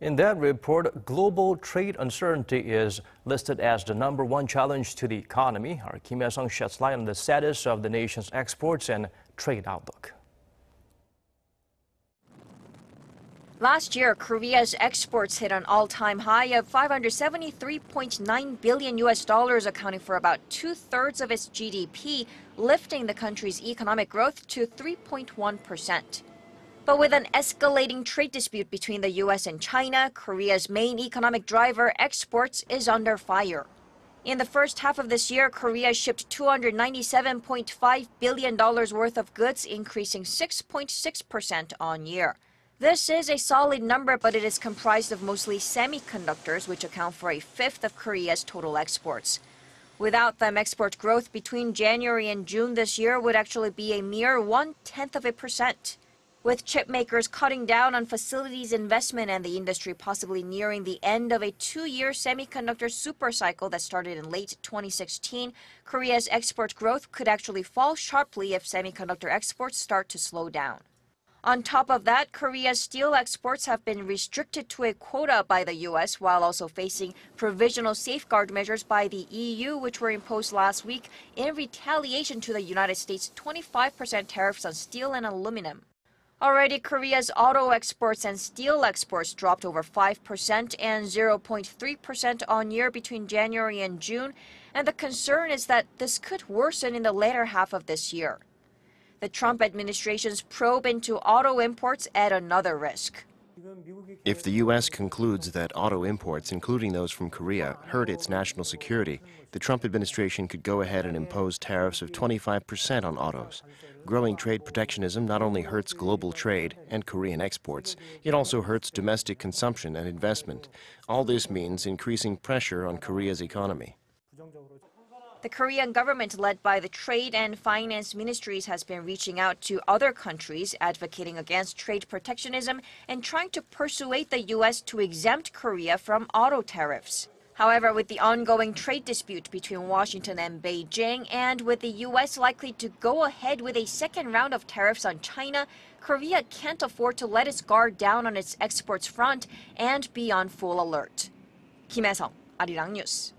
In that report, global trade uncertainty is listed as the #1 challenge to the economy. Our Kim Hyesung sheds light on the status of the nation's exports and trade outlook. Last year, Korea's exports hit an all-time high of $573.9 billion, accounting for about 2/3 of its GDP, lifting the country's economic growth to 3.1%. But with an escalating trade dispute between the U.S. and China, Korea's main economic driver, exports, is under fire. In the first half of this year, Korea shipped $297.5 billion worth of goods, increasing 6.6% on year. This is a solid number, but it is comprised of mostly semiconductors, which account for 1/5 of Korea's total exports. Without them, export growth between January and June this year would actually be a mere 0.1%. With chip makers cutting down on facilities investment and the industry possibly nearing the end of a 2-year semiconductor supercycle that started in late 2016, Korea's export growth could actually fall sharply if semiconductor exports start to slow down. On top of that, Korea's steel exports have been restricted to a quota by the U.S. while also facing provisional safeguard measures by the EU, which were imposed last week in retaliation to the United States' 25% tariffs on steel and aluminum. Already, Korea's auto exports and steel exports dropped over 5% and 0.3% on year between January and June, and the concern is that this could worsen in the later half of this year. The Trump administration's probe into auto imports add another risk. If the U.S. concludes that auto imports, including those from Korea, hurt its national security, the Trump administration could go ahead and impose tariffs of 25% on autos. Growing trade protectionism not only hurts global trade and Korean exports, it also hurts domestic consumption and investment. All this means increasing pressure on Korea's economy. The Korean government, led by the Trade and Finance Ministries, has been reaching out to other countries, advocating against trade protectionism and trying to persuade the U.S. to exempt Korea from auto tariffs. However, with the ongoing trade dispute between Washington and Beijing, and with the U.S. likely to go ahead with a second round of tariffs on China, Korea can't afford to let its guard down on its exports front and be on full alert. Kim Hyesung, Arirang News.